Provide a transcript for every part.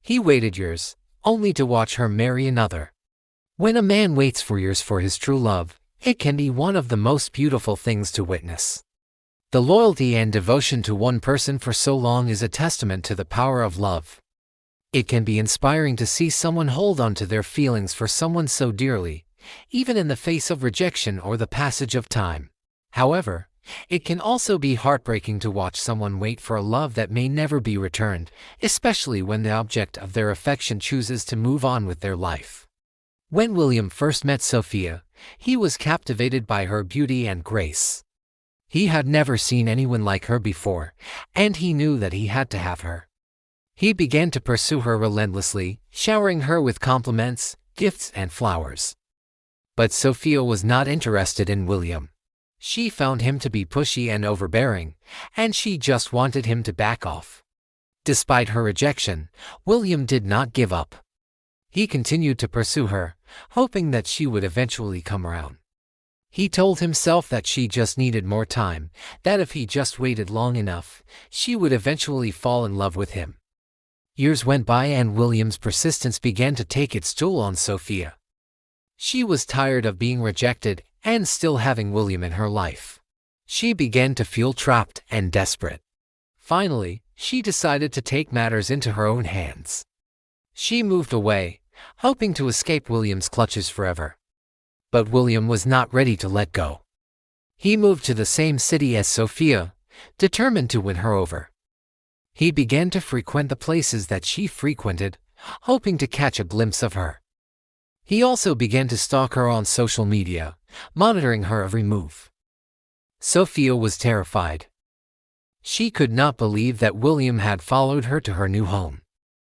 He waited years, only to watch her marry another. When a man waits for years for his true love, it can be one of the most beautiful things to witness. The loyalty and devotion to one person for so long is a testament to the power of love. It can be inspiring to see someone hold on to their feelings for someone so dearly, even in the face of rejection or the passage of time. However, it can also be heartbreaking to watch someone wait for a love that may never be returned, especially when the object of their affection chooses to move on with their life. When William first met Sophia, he was captivated by her beauty and grace. He had never seen anyone like her before, and he knew that he had to have her. He began to pursue her relentlessly, showering her with compliments, gifts, and flowers. But Sophia was not interested in William. She found him to be pushy and overbearing, and she just wanted him to back off. Despite her rejection, William did not give up. He continued to pursue her, hoping that she would eventually come around. He told himself that she just needed more time, that if he just waited long enough, she would eventually fall in love with him. Years went by and William's persistence began to take its toll on Sophia. She was tired of being rejected and still having William in her life. She began to feel trapped and desperate. Finally, she decided to take matters into her own hands. She moved away, hoping to escape William's clutches forever. But William was not ready to let go. He moved to the same city as Sophia, determined to win her over. He began to frequent the places that she frequented, hoping to catch a glimpse of her. He also began to stalk her on social media, monitoring her every move. Sophia was terrified. She could not believe that William had followed her to her new home.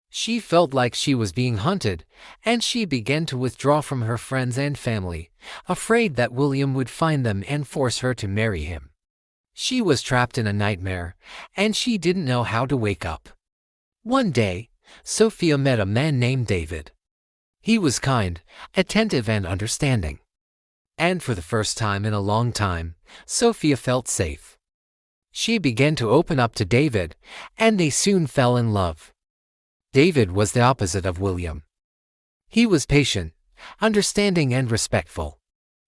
She felt like she was being hunted, and she began to withdraw from her friends and family, afraid that William would find them and force her to marry him. She was trapped in a nightmare, and she didn't know how to wake up. One day, Sophia met a man named David. He was kind, attentive, and understanding. And for the first time in a long time, Sophia felt safe. She began to open up to David, and they soon fell in love. David was the opposite of William. He was patient, understanding, and respectful.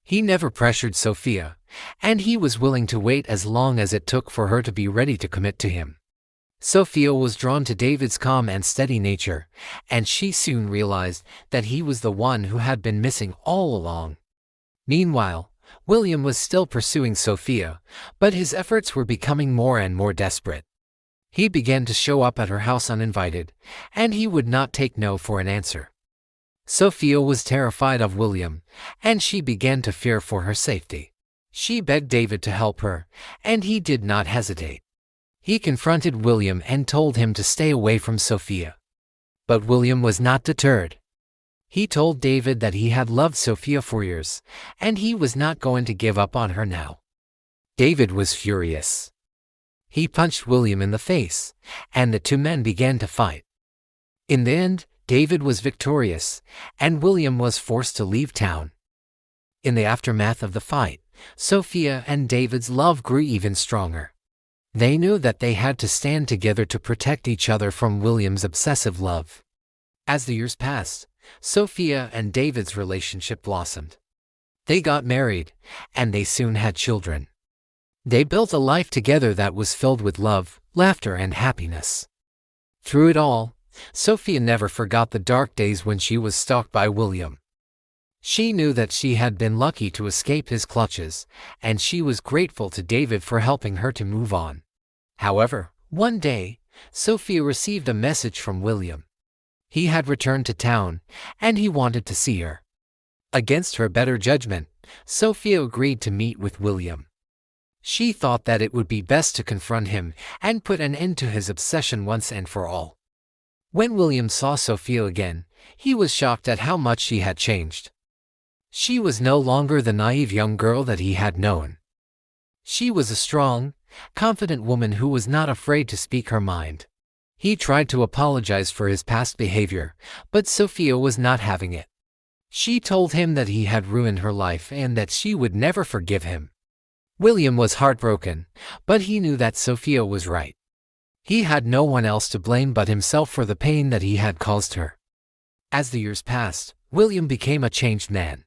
He never pressured Sophia, and he was willing to wait as long as it took for her to be ready to commit to him. Sophia was drawn to David's calm and steady nature, and she soon realized that he was the one who had been missing all along. Meanwhile, William was still pursuing Sophia, but his efforts were becoming more and more desperate. He began to show up at her house uninvited, and he would not take no for an answer. Sophia was terrified of William, and she began to fear for her safety. She begged David to help her, and he did not hesitate. He confronted William and told him to stay away from Sophia. But William was not deterred. He told David that he had loved Sophia for years, and he was not going to give up on her now. David was furious. He punched William in the face, and the two men began to fight. In the end, David was victorious, and William was forced to leave town. In the aftermath of the fight, Sophia and David's love grew even stronger. They knew that they had to stand together to protect each other from William's obsessive love. As the years passed, Sophia and David's relationship blossomed. They got married, and they soon had children. They built a life together that was filled with love, laughter, and happiness. Through it all, Sophia never forgot the dark days when she was stalked by William. She knew that she had been lucky to escape his clutches, and she was grateful to David for helping her to move on. However, one day, Sophia received a message from William. He had returned to town, and he wanted to see her. Against her better judgment, Sophia agreed to meet with William. She thought that it would be best to confront him and put an end to his obsession once and for all. When William saw Sophia again, he was shocked at how much she had changed. She was no longer the naive young girl that he had known. She was a strong, confident woman who was not afraid to speak her mind. He tried to apologize for his past behavior, but Sophia was not having it. She told him that he had ruined her life and that she would never forgive him. William was heartbroken, but he knew that Sophia was right. He had no one else to blame but himself for the pain that he had caused her. As the years passed, William became a changed man.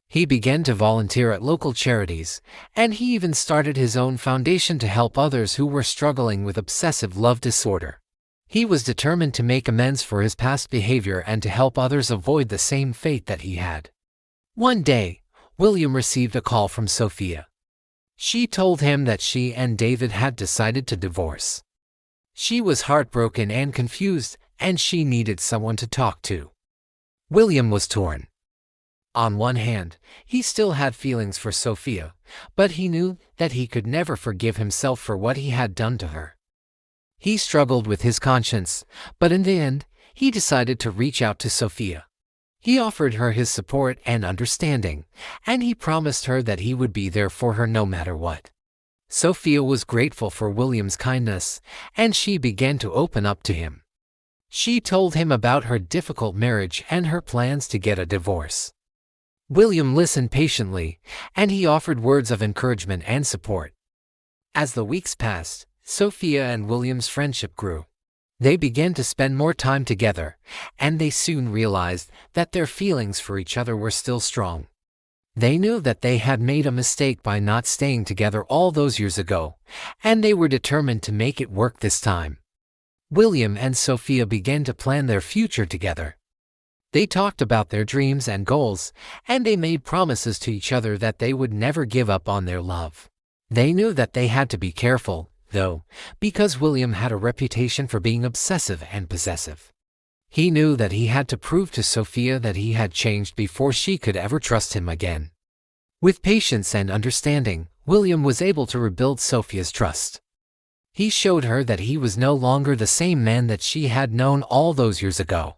He began to volunteer at local charities, and he even started his own foundation to help others who were struggling with obsessive love disorder. He was determined to make amends for his past behavior and to help others avoid the same fate that he had. One day, William received a call from Sophia. She told him that she and David had decided to divorce. She was heartbroken and confused, and she needed someone to talk to. William was torn. On one hand, he still had feelings for Sophia, but he knew that he could never forgive himself for what he had done to her. He struggled with his conscience, but in the end, he decided to reach out to Sophia. He offered her his support and understanding, and he promised her that he would be there for her no matter what. Sophia was grateful for William's kindness, and she began to open up to him. She told him about her difficult marriage and her plans to get a divorce. William listened patiently, and he offered words of encouragement and support. As the weeks passed, Sophia and William's friendship grew. They began to spend more time together, and they soon realized that their feelings for each other were still strong. They knew that they had made a mistake by not staying together all those years ago, and they were determined to make it work this time. William and Sophia began to plan their future together. They talked about their dreams and goals, and they made promises to each other that they would never give up on their love. They knew that they had to be careful, though, because William had a reputation for being obsessive and possessive. He knew that he had to prove to Sophia that he had changed before she could ever trust him again. With patience and understanding, William was able to rebuild Sophia's trust. He showed her that he was no longer the same man that she had known all those years ago.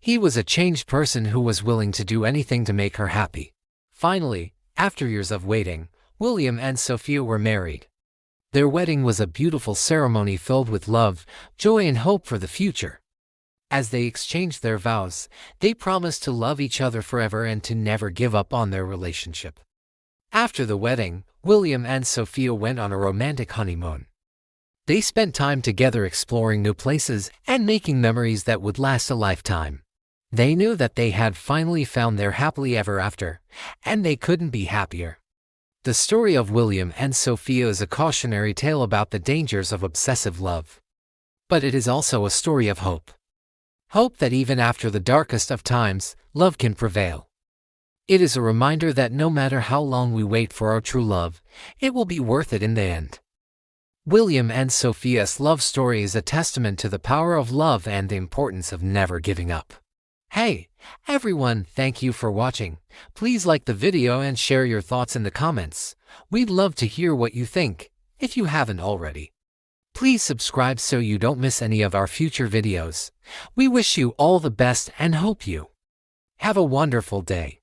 He was a changed person who was willing to do anything to make her happy. Finally, after years of waiting, William and Sophia were married. Their wedding was a beautiful ceremony filled with love, joy, and hope for the future. As they exchanged their vows, they promised to love each other forever and to never give up on their relationship. After the wedding, William and Sophia went on a romantic honeymoon. They spent time together exploring new places and making memories that would last a lifetime. They knew that they had finally found their happily ever after, and they couldn't be happier. The story of William and Sophia is a cautionary tale about the dangers of obsessive love. But it is also a story of hope. Hope that even after the darkest of times, love can prevail. It is a reminder that no matter how long we wait for our true love, it will be worth it in the end. William and Sophia's love story is a testament to the power of love and the importance of never giving up. Hey, everyone, thank you for watching. Please like the video and share your thoughts in the comments. We'd love to hear what you think, if you haven't already. Please subscribe so you don't miss any of our future videos. We wish you all the best and hope you have a wonderful day.